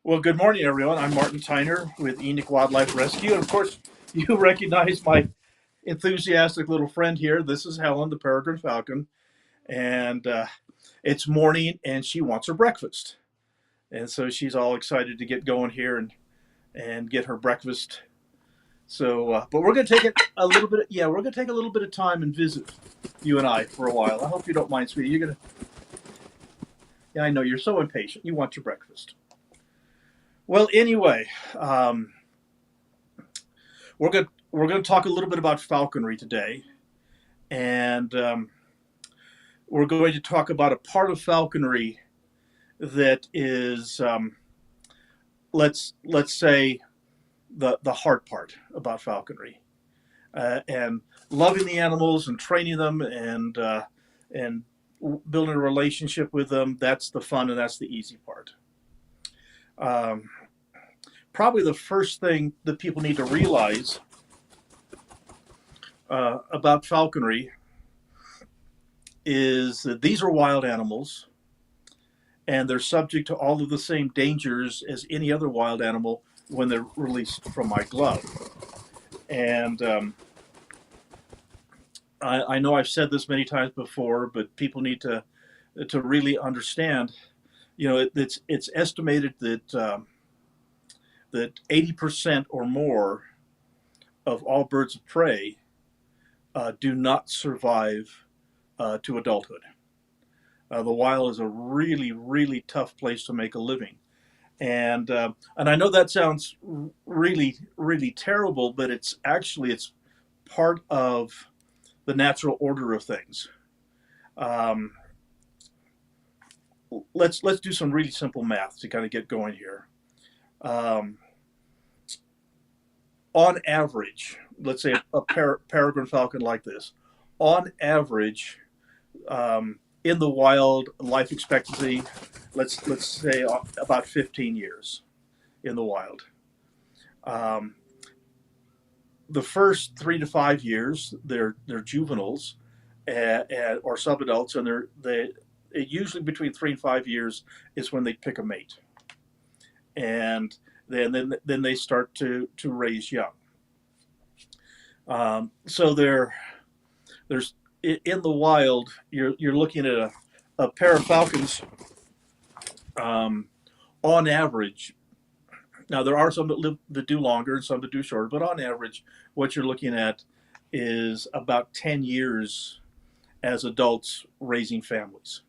Well, good morning, everyone. I'm Martin Tyner with Enoch Wildlife Rescue. And of course, you recognize my enthusiastic little friend here. This is Helen, the Peregrine Falcon. And it's morning and she wants her breakfast. And so she's all excited to get going here and get her breakfast. But we're going to take it a little bit. Yeah, we're going to take a little bit of time and visit you and I for a while. I hope you don't mind, sweetie. Yeah, I know you're so impatient. You want your breakfast. Well, anyway, um, we're going to talk a little bit about falconry today, and we're going to talk about a part of falconry that is, let's say, the hard part about falconry, and loving the animals and training them and building a relationship with them. That's the fun and that's the easy part. Um, Probably the first thing that people need to realize about falconry is that these are wild animals and they're subject to all of the same dangers as any other wild animal when they're released from my glove. And I know I've said this many times before, but people need to really understand. You know, it's estimated that 80% or more of all birds of prey do not survive to adulthood. The wild is a really, really tough place to make a living, and I know that sounds really, really terrible, but it's part of the natural order of things. Um, let's do some really simple math to kind of get going here. Um, on average, let's say peregrine falcon like this, on average, in the wild, life expectancy, let's say about 15 years in the wild. Um, the first 3 to 5 years, they're juveniles or subadults, and they usually between 3 and 5 years is when they pick a mate, and then they start to raise young. So there's in the wild, you're looking at a pair of falcons, um, on average. Now there are some that do longer and some that do shorter, but on average, what you're looking at is about 10 years as adults raising families.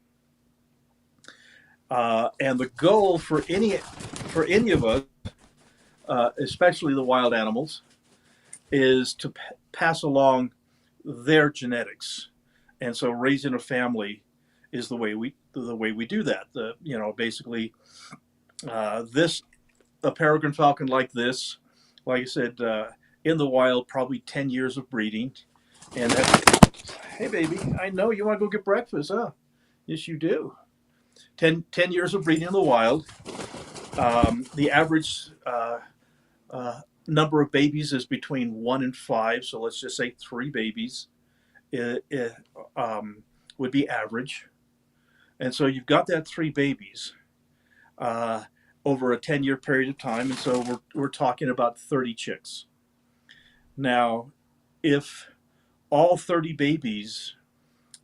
And the goal for any of us, especially the wild animals, is to pass along their genetics. And so raising a family is the way we do that. Basically, this a peregrine falcon like this, like I said, in the wild, probably 10 years of breeding. And hey, baby, I know you want to go get breakfast, huh? Yes, you do. 10 years of breeding in the wild. The average number of babies is between 1 and 5. So let's just say 3 babies would be average. And so you've got that 3 babies uh, over a 10-year period of time. And so we're talking about 30 chicks. Now, if all 30 babies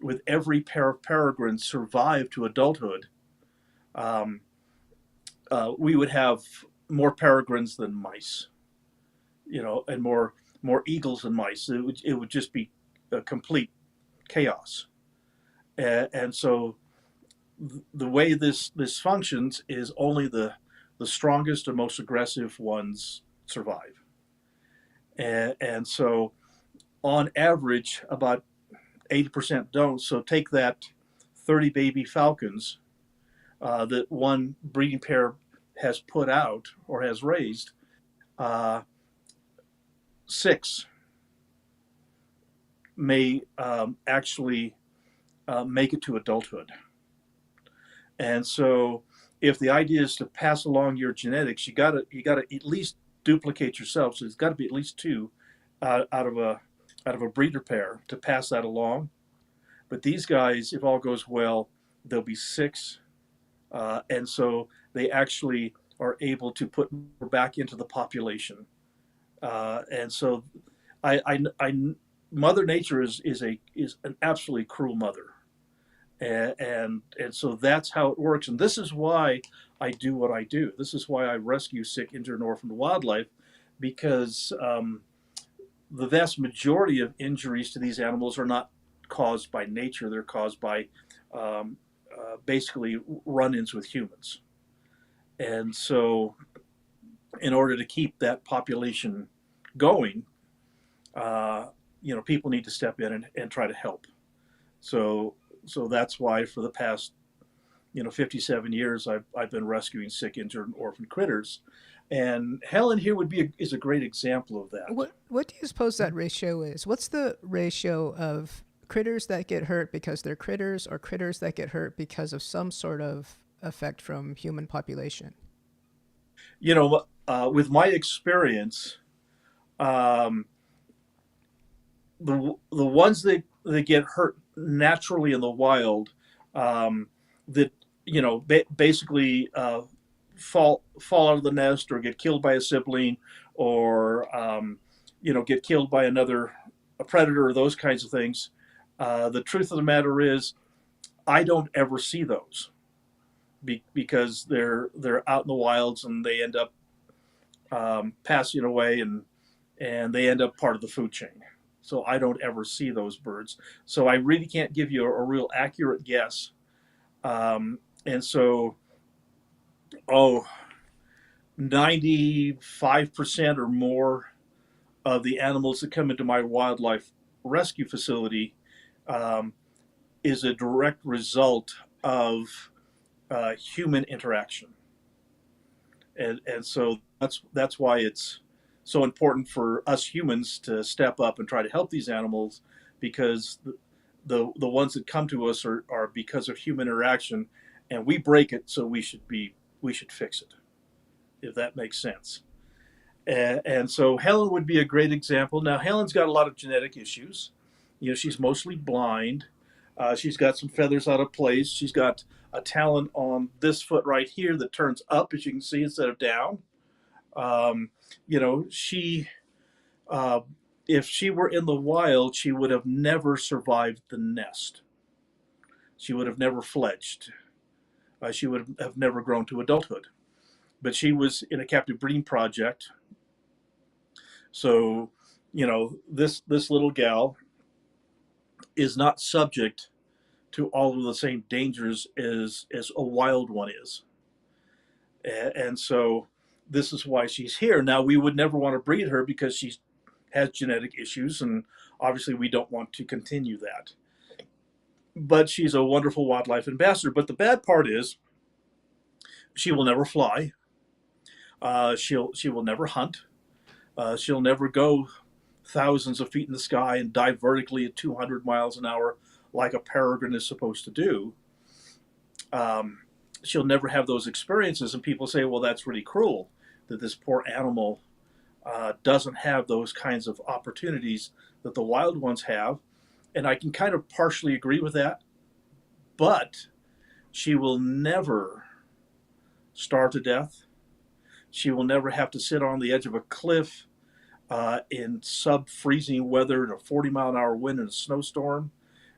with every pair of peregrines survive to adulthood, um, we would have more peregrines than mice, and more eagles than mice. It would just be a complete chaos. And so the way this functions is only the strongest and most aggressive ones survive. And so on average, about 80% don't. So take that 30 baby falcons that one breeding pair has put out or has raised, uh, 6 may actually make it to adulthood. And so, if the idea is to pass along your genetics, you gotta at least duplicate yourself. So it's got to be at least 2 out of a breeder pair to pass that along. But these guys, if all goes well, there'll be 6, and so they actually are able to put more back into the population. And so I Mother Nature is an absolutely cruel mother, and so that's how it works. And this is why I do what I do. This is why I rescue sick, injured, and orphaned wildlife, because the vast majority of injuries to these animals are not caused by nature. They're caused by basically run-ins with humans. And so, in order to keep that population going, people need to step in and try to help. So, so that's why for the past 57 years I've been rescuing sick, injured, and orphaned critters, and Helen here is a great example of that. What do you suppose that ratio is? What's the ratio of critters that get hurt because they're critters, or critters that get hurt because of some sort of effect from human population? With my experience, um, the ones that get hurt naturally in the wild, that basically fall out of the nest or get killed by a sibling, or get killed by a predator, or those kinds of things. The truth of the matter is, I don't ever see those because they're out in the wilds and they end up passing away, and they end up part of the food chain. So I don't ever see those birds. So I really can't give you a real accurate guess. And so, 95% or more of the animals that come into my wildlife rescue facility um, is a direct result of human interaction. And so that's why it's so important for us humans to step up and try to help these animals, because the ones that come to us are because of human interaction, and we break it, so we should fix it, if that makes sense. And so Helen would be a great example. Now Helen's got a lot of genetic issues. She's mostly blind. She's got some feathers out of place. She's got a talon on this foot right here that turns up, as you can see, instead of down. She uh, if she were in the wild, she would have never survived the nest. She would have never fledged. She would have never grown to adulthood. But she was in a captive breeding project. So, this little gal is not subject to all of the same dangers as a wild one is. And so this is why she's here. Now, we would never want to breed her because she has genetic issues, and obviously we don't want to continue that. But she's a wonderful wildlife ambassador. But the bad part is she will never fly. She will never hunt. She'll never go thousands of feet in the sky and dive vertically at 200 miles an hour like a peregrine is supposed to do. She'll never have those experiences, and people say, well, that's really cruel that this poor animal doesn't have those kinds of opportunities that the wild ones have. And I can kind of partially agree with that, but she will never starve to death. She will never have to sit on the edge of a cliff in sub-freezing weather in a 40-mile-an-hour wind in a snowstorm.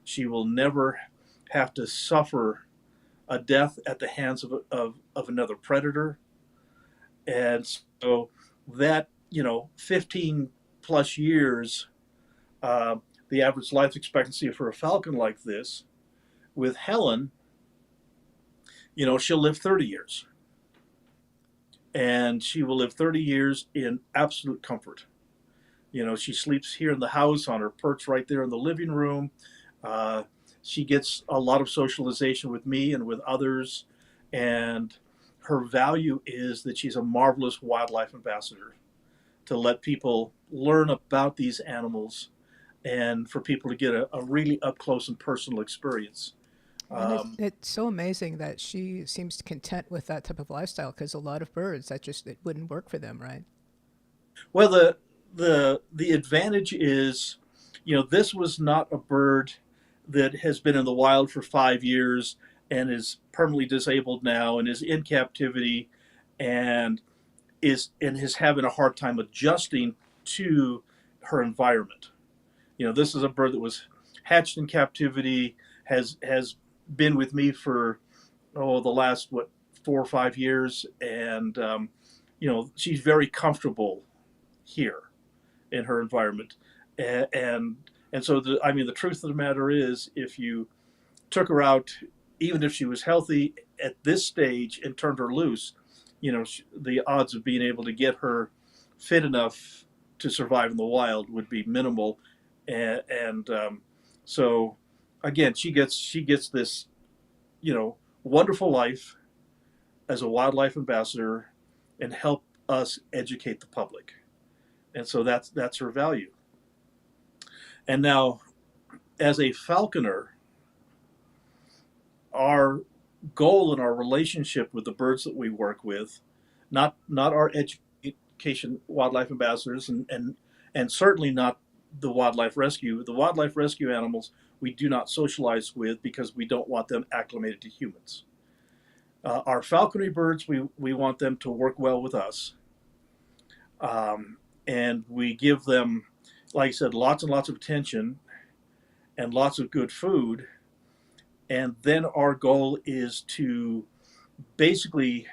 She will never have to suffer a death at the hands of another predator. And so that, 15 plus years, the average life expectancy for a falcon like this, with Helen, she'll live 30 years. And she will live 30 years in absolute comfort. She sleeps here in the house on her perch right there in the living room. She gets a lot of socialization with me and with others. And her value is that she's a marvelous wildlife ambassador, to let people learn about these animals and for people to get a really up close and personal experience. And Um, it's so amazing that she seems content with that type of lifestyle, because a lot of birds, it wouldn't work for them, right? well, the advantage is, this was not a bird that has been in the wild for 5 years and is permanently disabled now and is in captivity and is having a hard time adjusting to her environment. This is a bird that was hatched in captivity, has been with me for the last 4 or 5 years, and she's very comfortable here in her environment, and so the truth of the matter is, if you took her out, even if she was healthy at this stage and turned her loose, the odds of being able to get her fit enough to survive in the wild would be minimal, and so again, she gets this wonderful life as a wildlife ambassador and help us educate the public, and so that's her value. And now, as a falconer, our goal in our relationship with the birds that we work with, not our education wildlife ambassadors, and certainly not the wildlife rescue. The wildlife rescue animals we do not socialize with because we don't want them acclimated to humans. Our falconry birds, we want them to work well with us, and we give them, like I said, lots and lots of attention and lots of good food. And then our goal is to basically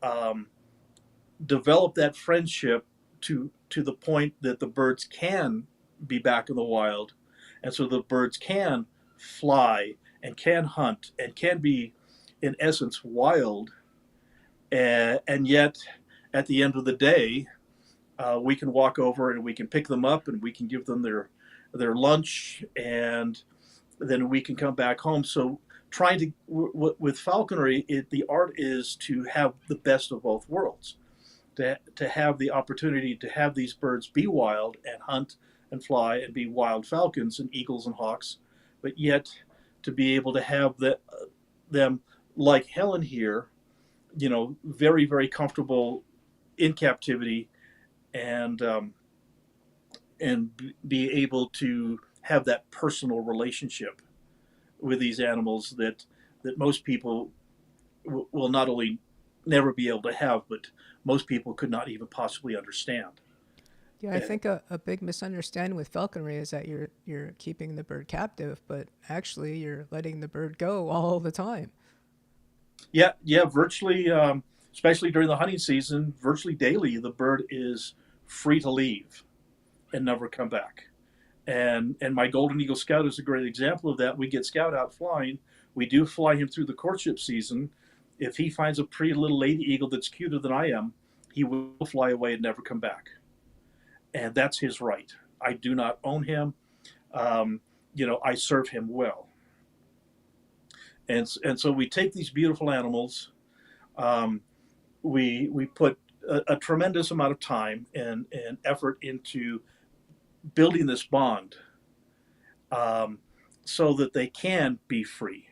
um, develop that friendship to the point that the birds can be back in the wild, and so the birds can fly and can hunt and can be, in essence, wild, and yet at the end of the day, we can walk over and we can pick them up and we can give them their lunch, and then we can come back home. So trying to with falconry, the art is to have the best of both worlds, to have the opportunity to have these birds be wild and hunt and fly and be wild falcons and eagles and hawks, but yet to be able to have them, like Helen here, very, very comfortable in captivity, and be able to have that personal relationship with these animals that most people will not only never be able to have, but most people could not even possibly understand. Yeah, I think a big misunderstanding with falconry is that you're keeping the bird captive, but actually you're letting the bird go all the time. Yeah, yeah, virtually, especially during the hunting season, virtually daily, the bird is free to leave and never come back. And my golden eagle scout is a great example of that. We get Scout out flying. We do fly him through the courtship season. If he finds a pretty little lady eagle that's cuter than I am, he will fly away and never come back. And that's his right. I do not own him. I serve him well. And so we take these beautiful animals. Um, we put a tremendous amount of time and effort into building this bond, um, so that they can be free,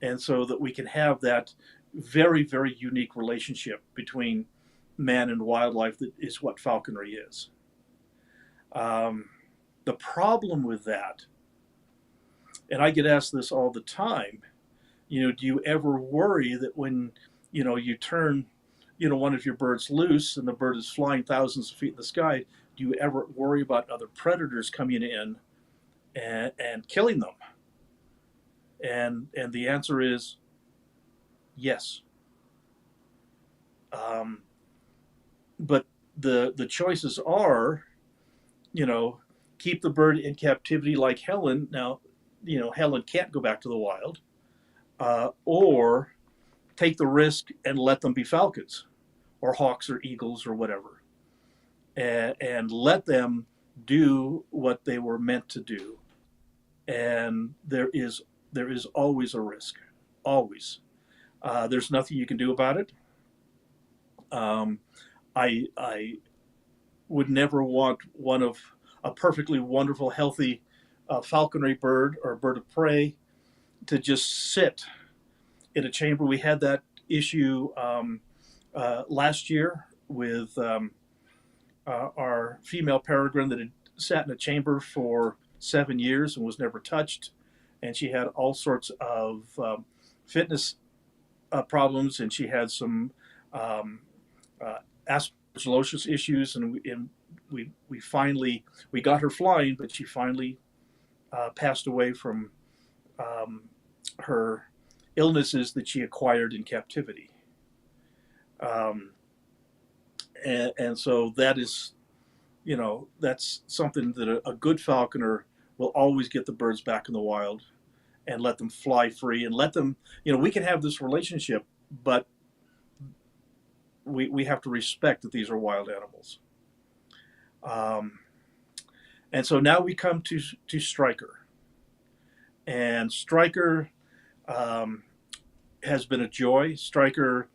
and so that we can have that very, very unique relationship between man and wildlife that is what falconry is. Um, the problem with that, and I get asked this all the time, do you ever worry that when you turn one of your birds loose and the bird is flying thousands of feet in the sky, do you ever worry about other predators coming in and killing them? And the answer is yes. Um, but the choices are, you know, keep the bird in captivity like Helen. Now, Helen can't go back to the wild, or take the risk and let them be falcons or hawks or eagles or whatever, and let them do what they were meant to do. And there is always a risk, always. There's nothing you can do about it. Um, I would never want one of a perfectly wonderful, healthy falconry bird or bird of prey to just sit in a chamber. We had that issue last year with our female peregrine that had sat in a chamber for 7 years and was never touched, and she had all sorts of fitness problems, and she had some um, aspergillosis issues, and we finally we got her flying, but she finally passed away from um, her illnesses that she acquired in captivity. Um, and so that is, that's something that a good falconer will always get the birds back in the wild and let them fly free and let them, we can have this relationship, but we have to respect that these are wild animals. Um, and so now we come to Striker. And Striker um, has been a joy. Striker,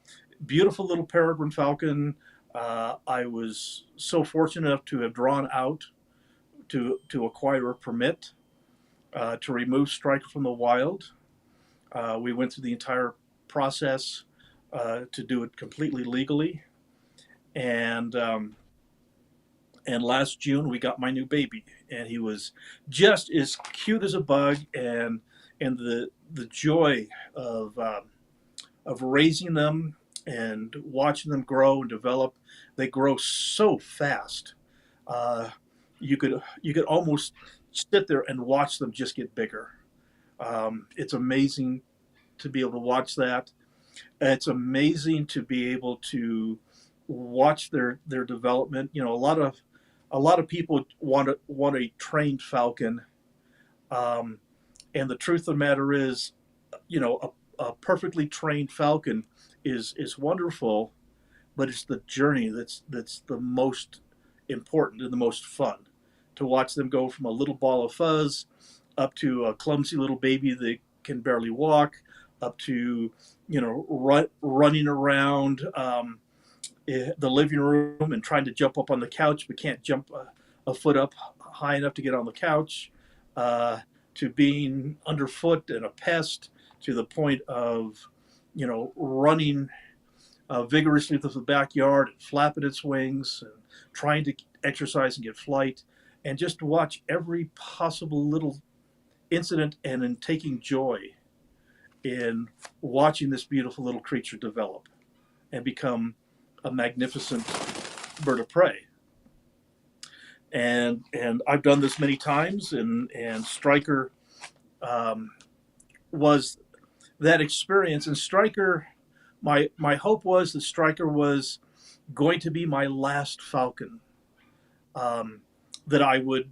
beautiful little peregrine falcon. I was so fortunate enough to have drawn out to acquire a permit to remove Striker from the wild. We went through the entire process to do it completely legally, and and last June we got my new baby, and he was just as cute as a bug, and the joy of raising them and watching them grow and develop. They grow so fast. Uh, you could almost sit there and watch them just get bigger. It's amazing to be able to watch that. It's amazing to be able to watch their development. A lot of people want a trained falcon, um, and the truth of the matter is, a perfectly trained falcon is wonderful, but it's the journey that's the most important and the most fun. To watch them go from a little ball of fuzz up to a clumsy little baby that can barely walk, up to running around the living room and trying to jump up on the couch but can't jump a foot up high enough to get on the couch, uh, to being underfoot and a pest, to the point of running vigorously through the backyard and flapping its wings and trying to exercise and get flight, and just watch every possible little incident and in taking joy in watching this beautiful little creature develop and become a magnificent bird of prey. And I've done this many times, and Striker um, was that experience. And Striker, my hope was that Striker was going to be my last falcon um, that I would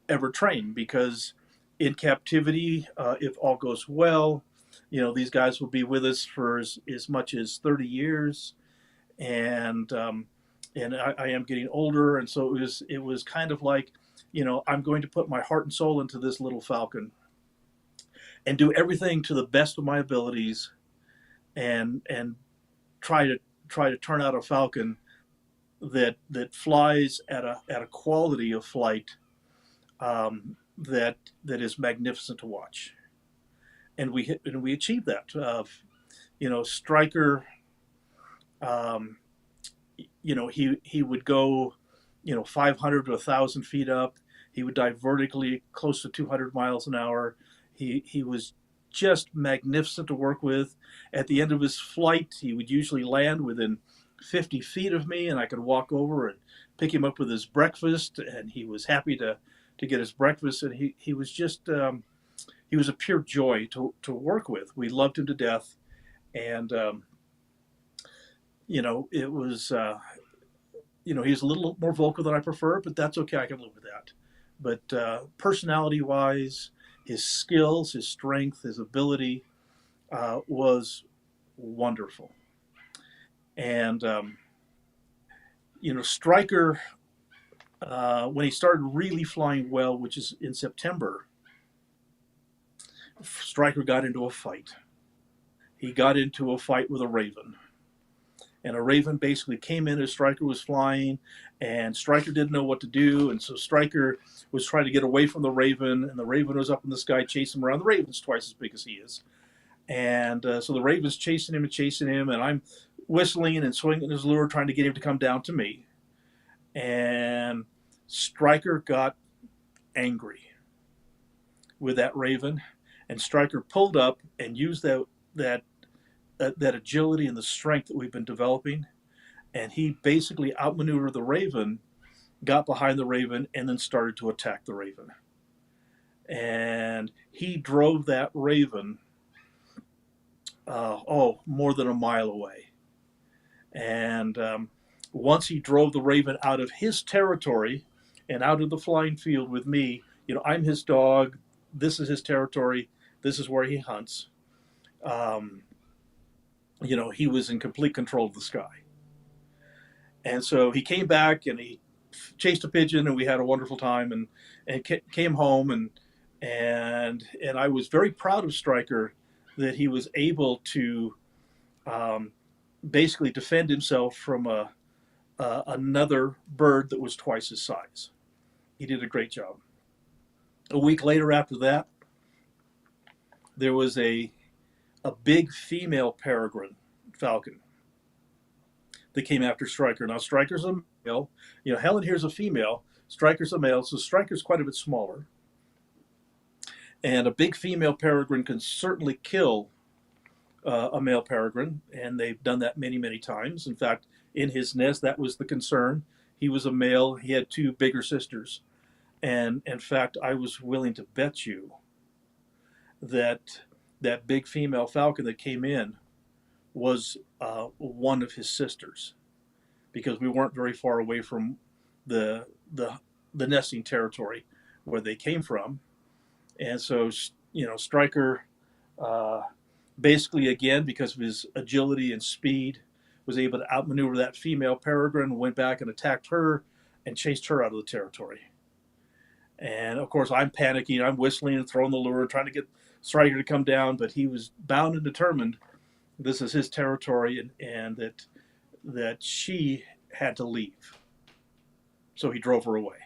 ever train, because in captivity, if all goes well, these guys will be with us for as much as 30 years, and I am getting older, and so it was kind of like, I'm going to put my heart and soul into this little falcon and do everything to the best of my abilities, and try to turn out a falcon that flies at a quality of flight that is magnificent to watch. And we achieved that. Striker, um, he would go 500 to 1,000 feet up. He would dive vertically close to 200 miles an hour. He was just magnificent to work with. At the end of his flight, he would usually land within 50 feet of me, and I could walk over and pick him up with his breakfast, and he was happy to get his breakfast. And he was just he was a pure joy to work with. We loved him to death, and it was he's a little more vocal than I prefer, but that's okay. I can live with that. But personality wise, his skills, his strength, his ability was wonderful. And Striker, when he started really flying well, which is in September, Striker got into a fight. He got into a fight with a raven. And a raven basically came in as Striker was flying, and Striker didn't know what to do. And so Striker was trying to get away from the raven, and the raven was up in the sky chasing him around. The raven's twice as big as he is. And so the raven's chasing him, and I'm whistling and swinging his lure, trying to get him to come down to me. And Striker got angry with that raven, and Striker pulled up and used that that agility and the strength that we've been developing. And he basically outmaneuvered the raven, got behind the raven, and then started to attack the raven. And he drove that raven, more than a mile away. And once he drove the raven out of his territory and out of the flying field with me, I'm his dog. This is his territory. This is where he hunts. Um, he was in complete control of the sky. And so he came back and he chased a pigeon, and we had a wonderful time, and came home, and I was very proud of Stryker that he was able to um, basically defend himself from another bird that was twice his size. He did a great job. A week later, after that, there was a big female peregrine falcon that came after Stryker. Now Stryker's a male. Helen here's a female. Stryker's a male, so Stryker's quite a bit smaller. And a big female peregrine can certainly kill a male peregrine, and they've done that many, many times. In fact, in his nest, that was the concern. He was a male. He had two bigger sisters. And in fact, I was willing to bet you that that big female falcon that came in was one of his sisters, because we weren't very far away from the the the nesting territory where they came from. And so, Stryker, uh, basically, again, because of his agility and speed, was able to outmaneuver that female peregrine, went back and attacked her and chased her out of the territory. And of course, I'm panicking, I'm whistling and throwing the lure, trying to get Stryker to come down, but he was bound and determined this is his territory, and that she had to leave. So he drove her away.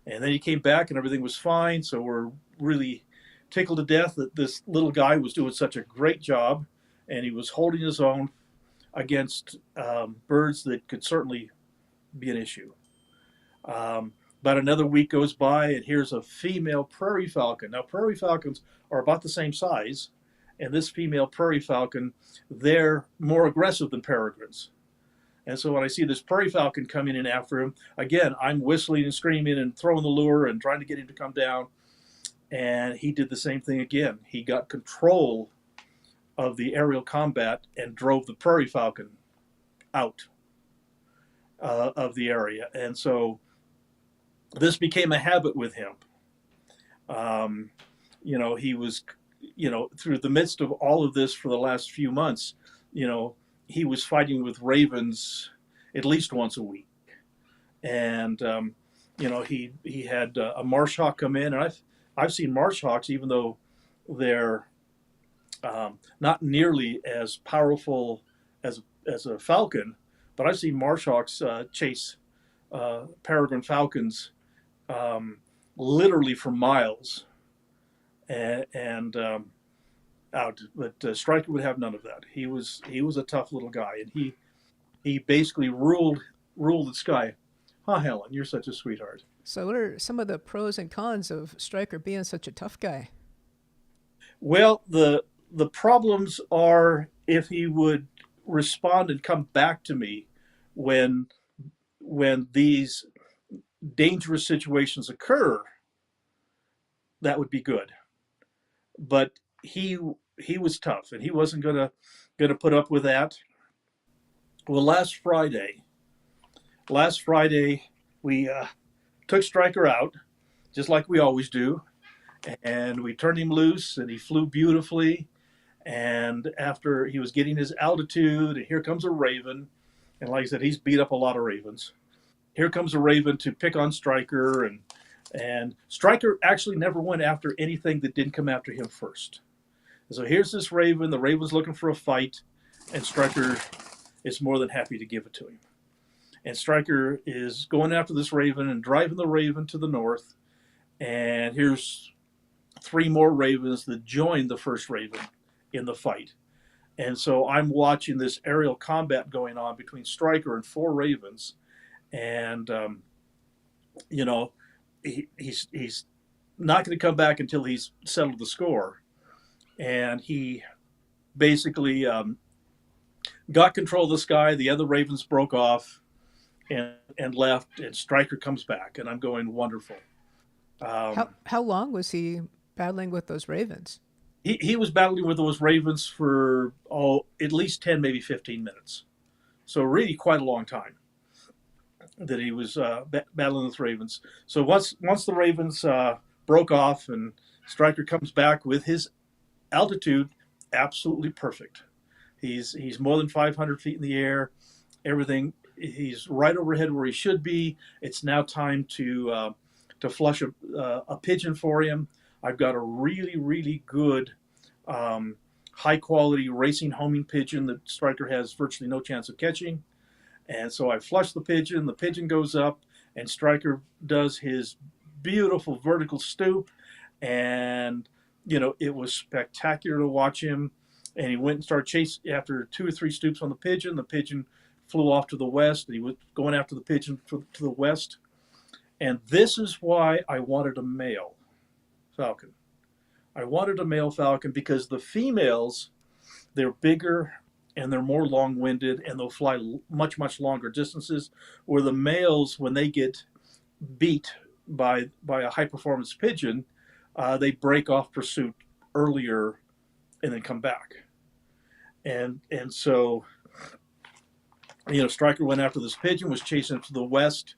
And then he came back and everything was fine. So we're really tickled to death that this little guy was doing such a great job, and he was holding his own against birds that could certainly be an issue. About another week goes by, and here's a female prairie falcon. Now, prairie falcons are about the same size, and this female prairie falcon, they're more aggressive than peregrines. And so when I see this prairie falcon coming in after him, again, I'm whistling and screaming and throwing the lure and trying to get him to come down. And he did the same thing again. He got control of the aerial combat and drove the prairie falcon out of the area. And so this became a habit with him. Um, he was, through the midst of all of this for the last few months, he was fighting with ravens at least once a week. And, he had a marsh hawk come in, and I've seen marsh hawks, even though they're not nearly as powerful as a falcon, but I've seen marsh hawks chase peregrine falcons literally for miles, and out. But Stryker would have none of that. He was a tough little guy, and he basically ruled the sky. Huh, Helen, you're such a sweetheart. So, what are some of the pros and cons of Stryker being such a tough guy? Well, the problems are if he would respond and come back to me when these dangerous situations occur, that would be good. But he was tough, and he wasn't gonna put up with that. Well, last Friday we took Stryker out, just like we always do, and we turned him loose, and he flew beautifully. And after he was getting his altitude, and here comes a raven, and like I said, he's beat up a lot of ravens. Here comes a raven to pick on Stryker, and Stryker actually never went after anything that didn't come after him first. So here's this raven. The raven's looking for a fight, and Stryker is more than happy to give it to him. And Stryker is going after this raven and driving the raven to the north. And here's three more ravens that join the first raven in the fight. And so I'm watching this aerial combat going on between Stryker and four ravens. And, he's not going to come back until he's settled the score. And he basically got control of the sky. The other ravens broke off and left, and Stryker comes back, and I'm going wonderful. Um, How long was he battling with those ravens? he was battling with those ravens for at least 10, maybe 15 minutes. So really quite a long time that he was battling with ravens. So once the ravens broke off and Stryker comes back with his altitude absolutely perfect. He's more than 500 feet in the air. Everything, he's right overhead where he should be. It's now time to flush a pigeon for him. I've got a really good high quality racing homing pigeon that Stryker has virtually no chance of catching. And so I flush the pigeon goes up, and Stryker does his beautiful vertical stoop. And, it was spectacular to watch him. And he went and started chasing after two or three stoops on the pigeon. The pigeon flew off to the west. He was going after the pigeon to the west. And this is why I wanted a male falcon. I wanted a male falcon because the females, they're bigger and they're more long-winded and they'll fly much longer distances. Where the males, when they get beat by a high-performance pigeon, they break off pursuit earlier and then come back. And so Stryker went after this pigeon, was chasing it to the west,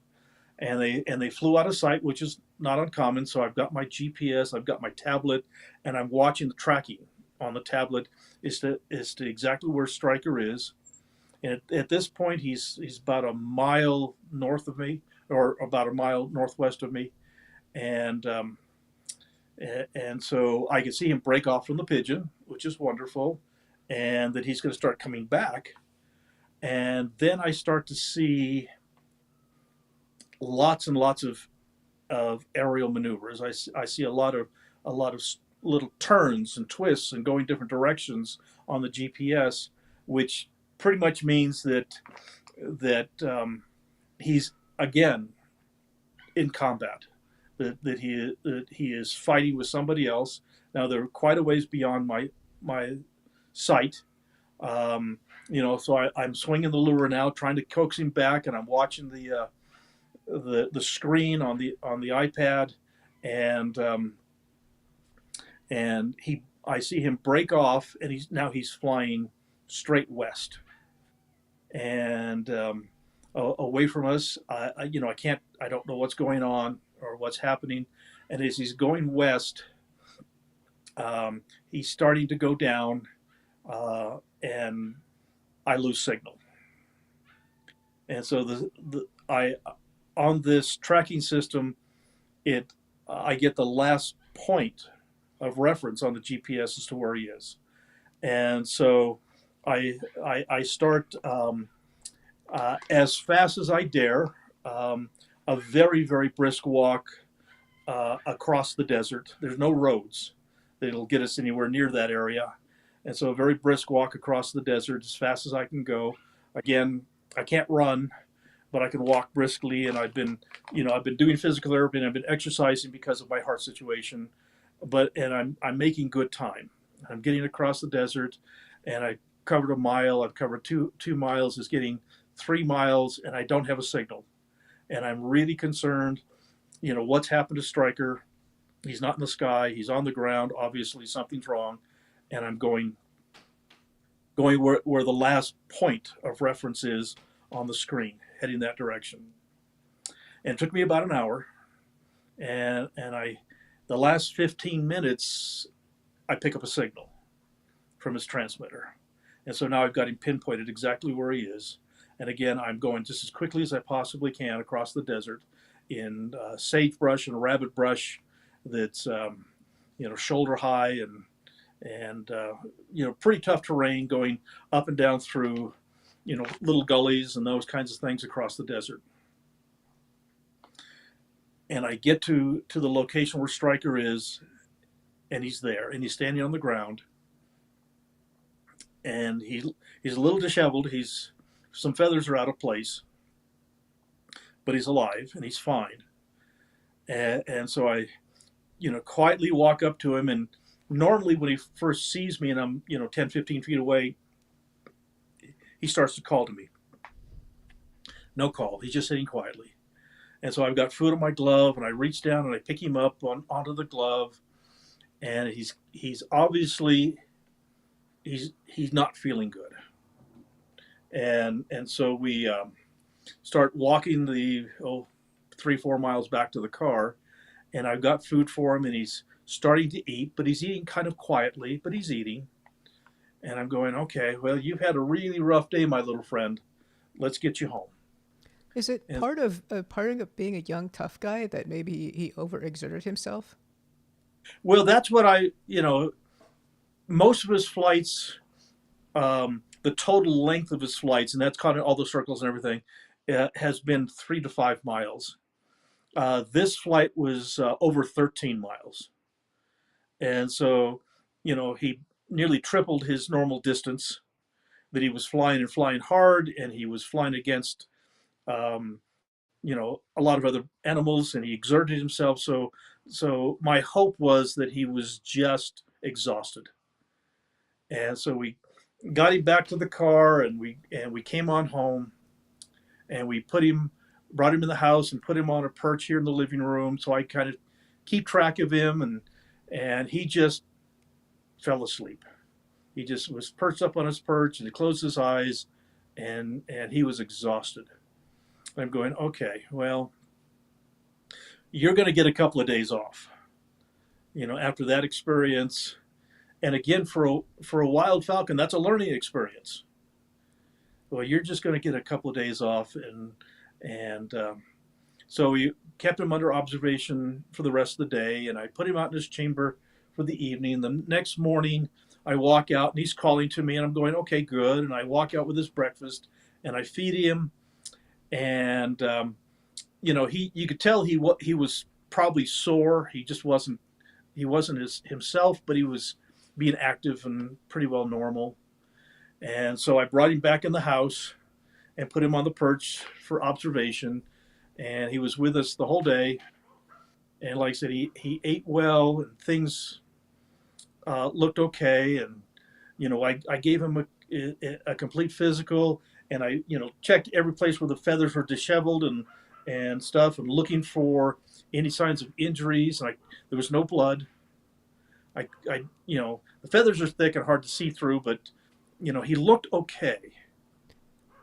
and they flew out of sight, which is not uncommon. So I've got my GPS, I've got my tablet, and I'm watching the tracking on the tablet as to exactly where Stryker is. And at this point, he's about a mile north of me, or about a mile northwest of me, and and so I can see him break off from the pigeon, which is wonderful, and that he's going to start coming back. And then I start to see lots and lots of aerial maneuvers. I see a lot of little turns and twists and going different directions on the GPS, which pretty much means that he's again in combat. That he is fighting with somebody else. Now they're quite a ways beyond my sight. So I'm swinging the lure now, trying to coax him back, and I'm watching the screen on the iPad, and I see him break off, and he's flying straight west, and away from us. I don't know what's going on or what's happening, and as he's going west, he's starting to go down, and I lose signal, and so I on this tracking system, I get the last point of reference on the GPS as to where he is, and so I start as fast as I dare, a very brisk walk across the desert. There's no roads that'll get us anywhere near that area, and so a very brisk walk across the desert as fast as I can go. Again, I can't run, but I can walk briskly, and I've been doing physical therapy and I've been exercising because of my heart situation, and I'm making good time. I'm getting across the desert, and I covered a mile. I've covered two miles. Is getting 3 miles, and I don't have a signal, and I'm really concerned. What's happened to Stryker? He's not in the sky. He's on the ground. Obviously, something's wrong, and I'm going where the last point of reference is on the screen, heading that direction. And it took me about an hour, and the last 15 minutes, I pick up a signal from his transmitter, and so now I've got him pinpointed exactly where he is. And again, I'm going just as quickly as I possibly can across the desert in sagebrush and rabbit brush that's shoulder high and pretty tough terrain, going up and down through little gullies and those kinds of things across the desert. And I get to the location where Stryker is, and he's there, and he's standing on the ground, and he's a little disheveled. Some feathers are out of place, but he's alive and he's fine. And so I quietly walk up to him, and Normally, when he first sees me and I'm 10, 15 feet away, he starts to call to me. No call. He's just sitting quietly. And so I've got food on my glove, and I reach down and I pick him up onto the glove, and he's obviously he's not feeling good. And so we start walking the 3, 4 miles back to the car, and I've got food for him, and he's starting to eat, but he's eating kind of quietly, but he's eating. And I'm going, okay, well, you've had a really rough day, my little friend. Let's get you home. Is it And part of being a young tough guy that maybe he overexerted himself? well, that's what most of his flights, the total length of his flights, and that's kind of all the circles and everything, has been 3 to 5 miles. This flight was over 13 miles. And so, he nearly tripled his normal distance that he was flying, and flying hard, and he was flying against, um, a lot of other animals, and he exerted himself. So my hope was that he was just exhausted. And so we got him back to the car, and we came on home, and brought him in the house and put him on a perch here in the living room. So I kind of keep track of him, and he just fell asleep. He just was perched up on his perch, and he closed his eyes, and he was exhausted. I'm going, okay, well, you're going to get a couple of days off, after that experience. And again, for a wild falcon, that's a learning experience. Well, you're just going to get a couple of days off, and so we kept him under observation for the rest of the day, and I put him out in his chamber for the evening. The next morning, I walk out, and he's calling to me, and I'm going, okay, good. And I walk out with his breakfast, and I feed him, and you could tell he was probably sore. He wasn't himself, but he was being active and pretty well normal. And so I brought him back in the house and put him on the perch for observation, and he was with us the whole day. And like I said, he ate well, and things looked okay. And I gave him a complete physical, and I checked every place where the feathers were disheveled and stuff, and looking for any signs of injuries. And there was no blood. The feathers are thick and hard to see through, but he looked okay.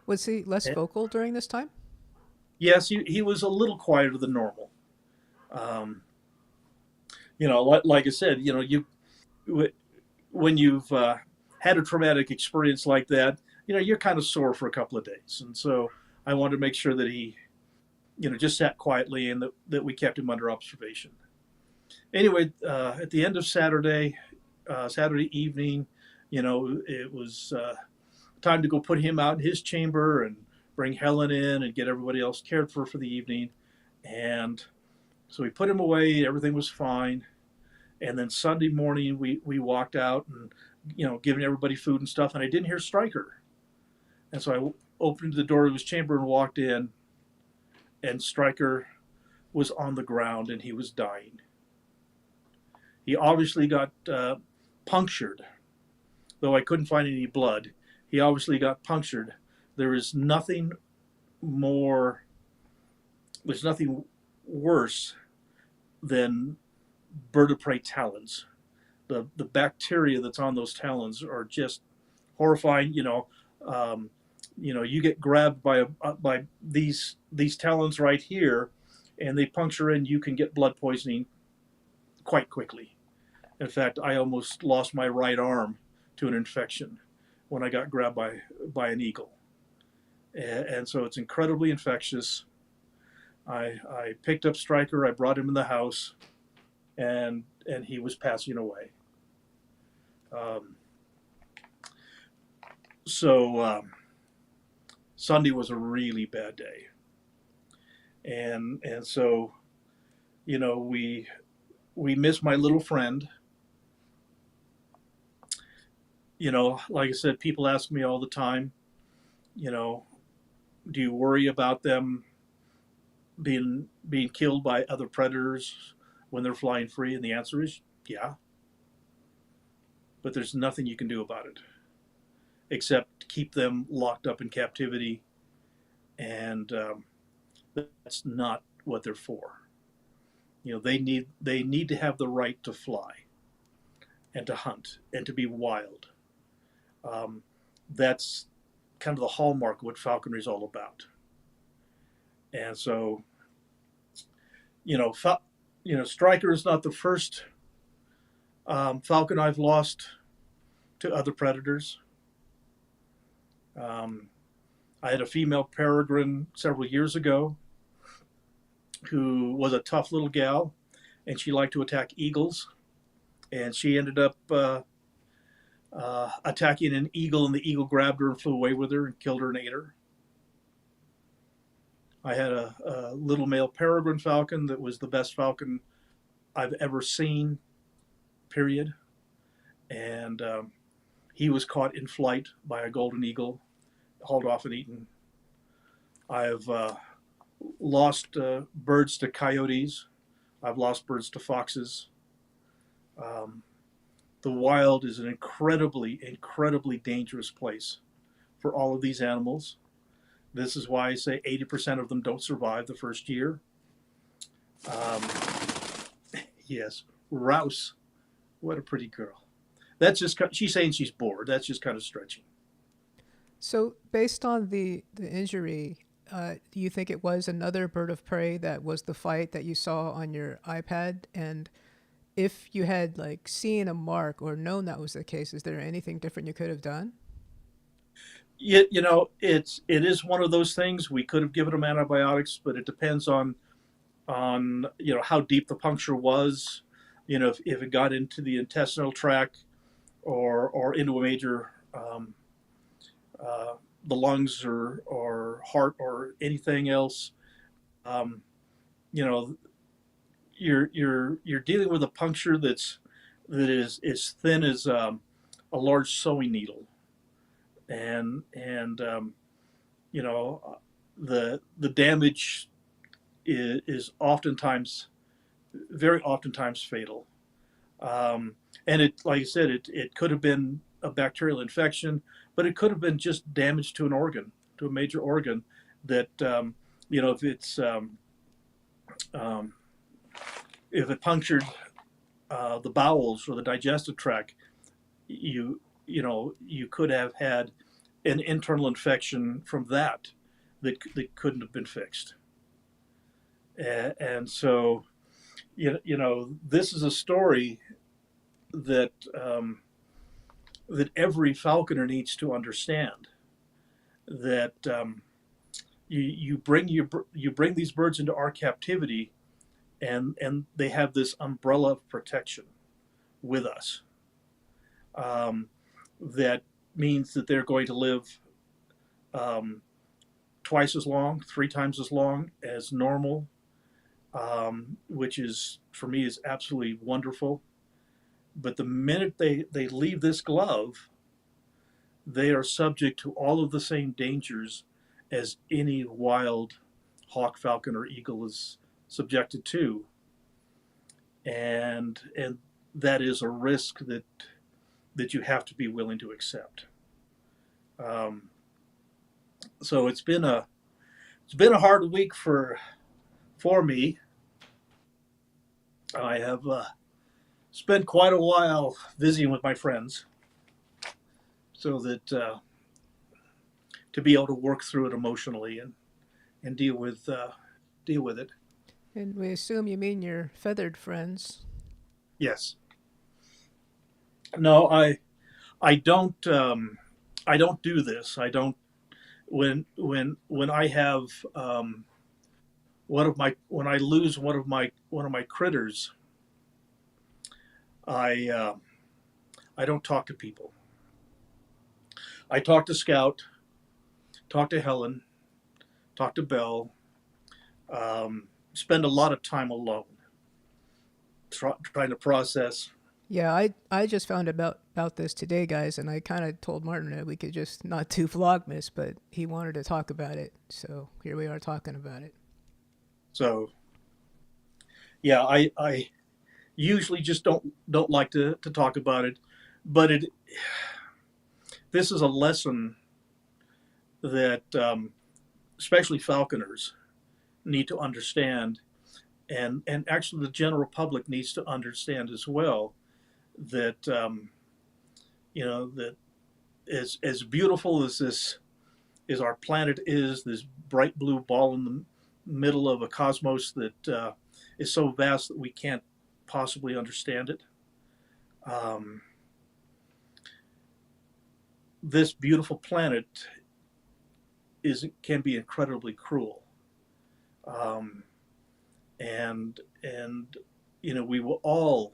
Was he less And vocal during this time? yes, he was a little quieter than normal. Um, like I said, when you've had a traumatic experience like that, you're kind of sore for a couple of days. And so I wanted to make sure that he, just sat quietly, and that we kept him under observation. Anyway, at the end of Saturday evening, it was time to go put him out in his chamber and bring Helen in and get everybody else cared for the evening. And so we put him away. Everything was fine. And then Sunday morning, we walked out and, giving everybody food and stuff. And I didn't hear Stryker. And so I opened the door of his chamber and walked in. And Stryker was on the ground, and he was dying. He obviously got punctured, though I couldn't find any blood. He obviously got punctured. There is nothing more, there's nothing worse than bird of prey talons. The bacteria that's on those talons are just horrifying. You get grabbed by these talons right here, and they puncture, and you can get blood poisoning quite quickly. In fact, I almost lost my right arm to an infection when I got grabbed by an eagle. And so it's incredibly infectious. I picked up Stryker, I brought him in the house, and he was passing away. Um, so Sunday was a really bad day, and so we miss my little friend. Like I said, people ask me all the time, you know, do you worry about them being killed by other predators when they're flying free? And the answer is yeah. but there's nothing you can do about it except keep them locked up in captivity, and that's not what they're for. They need to have the right to fly and to hunt and to be wild. That's kind of the hallmark of what falconry is all about. And so, Striker is not the first falcon I've lost to other predators. I had a female peregrine several years ago who was a tough little gal, and she liked to attack eagles. And she ended up attacking an eagle, and the eagle grabbed her and flew away with her and killed her and ate her. I had a little male peregrine falcon that was the best falcon I've ever seen, period. And he was caught in flight by a golden eagle, hauled off and eaten. I've lost birds to coyotes. I've lost birds to foxes. The wild is an incredibly, incredibly dangerous place for all of these animals. This is why I say 80% of them don't survive the first year. Um, yes, Rouse. What a pretty girl. That's just, she's saying she's bored. That's just kind of stretching. So, based on the injury, do you think it was another bird of prey that was the fight that you saw on your iPad? And if you had like seen a mark or known that was the case, is there anything different you could have done? It is one of those things. We could have given them antibiotics, but it depends on how deep the puncture was. If it got into the intestinal tract or into a major the lungs or heart or anything else. Um, you know, you're dealing with a puncture that is as thin as a large sewing needle, and you know the damage is oftentimes very oftentimes fatal. And like I said, it could have been a bacterial infection, but it could have been just damage to an organ, to a major organ. That if um, if it punctured the bowels or the digestive tract, you could have had an internal infection from that couldn't have been fixed. And so, this is a story that that every falconer needs to understand. That you bring these birds into our captivity, and they have this umbrella of protection with us. That means that they're going to live um, twice as long, three times as long as normal, which is for me is absolutely wonderful. But the minute they leave this glove, they are subject to all of the same dangers as any wild hawk, falcon, or eagle is subjected to, and that is a risk that you have to be willing to accept. Um, so it's been a hard week for me. I have spent quite a while visiting with my friends, so that to be able to work through it emotionally and deal with it. And we assume you mean your feathered friends. Yes. No, I don't I don't do this. I don't when I have when I lose one of my critters, I I don't talk to people. I talk to Scout, talk to Helen, talk to Belle, spend a lot of time alone, trying to process. Yeah, I just found about this today, guys, and I kind of told Martin that we could just not do Vlogmas, but he wanted to talk about it, so here we are talking about it. So yeah, I usually just don't like to talk about it, but this is a lesson that especially falconers need to understand, and actually the general public needs to understand as well, that that as beautiful as this is our planet is, this bright blue ball in the middle of a cosmos that is so vast that we can't possibly understand it. Um, this beautiful planet can be incredibly cruel, um, and we will all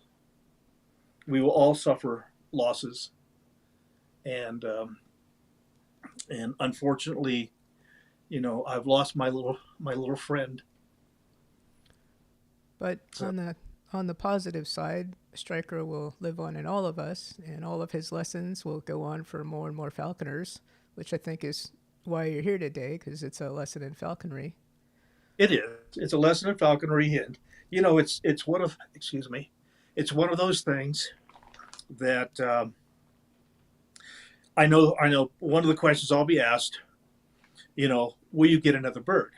suffer losses, and unfortunately, I've lost my little friend. But So on the positive side, Stryker will live on in all of us, and all of his lessons will go on for more and more falconers, which I think is why you're here today, because it's a lesson in falconry. it is. It's a lesson in falconry, and it's one of excuse me, it's one of those things that I know. One of the questions I'll be asked, will you get another bird?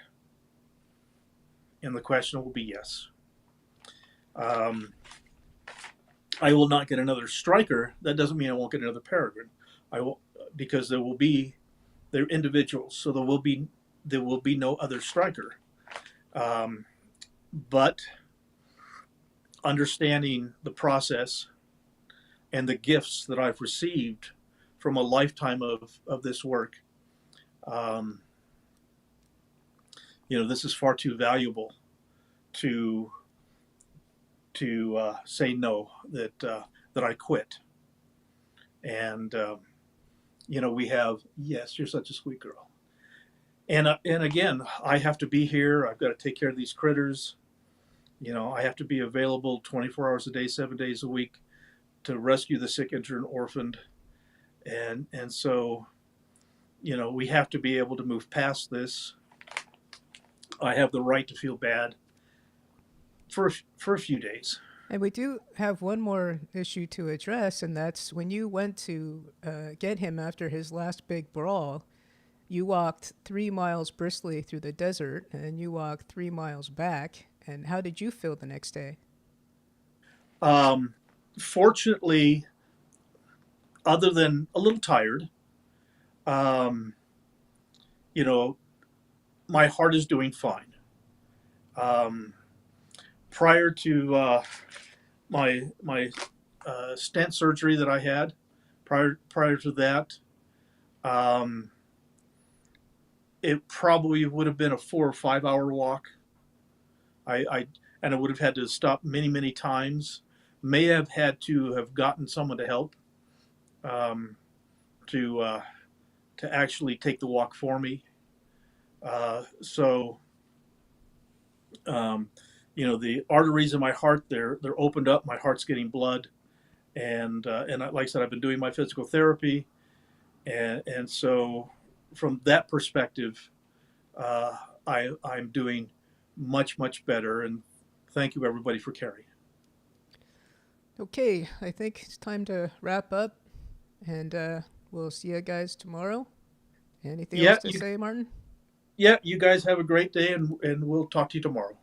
And the question will be yes. Um, I will not get another striker. That doesn't mean I won't get another peregrine. I will, because they're individuals, so there will be no other striker. Um, but understanding the process and the gifts that I've received from a lifetime of this work, um, this is far too valuable to say no, that I quit. And we have, yes, you're such a sweet girl. And again, I have to be here. I've got to take care of these critters. I have to be available 24 hours a day, 7 days a week, to rescue the sick, injured, and orphaned. And so we have to be able to move past this. I have the right to feel bad for a few days. And we do have one more issue to address, and that's when you went to get him after his last big brawl. You walked 3 miles briskly through the desert, and you walked 3 miles back. And how did you feel the next day? Um, Fortunately, other than a little tired, um, you know, my heart is doing fine. Um, Prior to my stent surgery that I had, prior to that, um, it probably would have been a 4 or 5 hour walk. I and I would have had to stop many times. May have had to have gotten someone to help, um, to actually take the walk for me. So the arteries in my heart, they're opened up. My heart's getting blood, and like I said, I've been doing my physical therapy, and so from that perspective, I'm doing much better. And thank you everybody for caring. Okay, I think it's time to wrap up, and we'll see you guys tomorrow. Anything else Yeah, to say, Martin? you guys have a great day, and we'll talk to you tomorrow.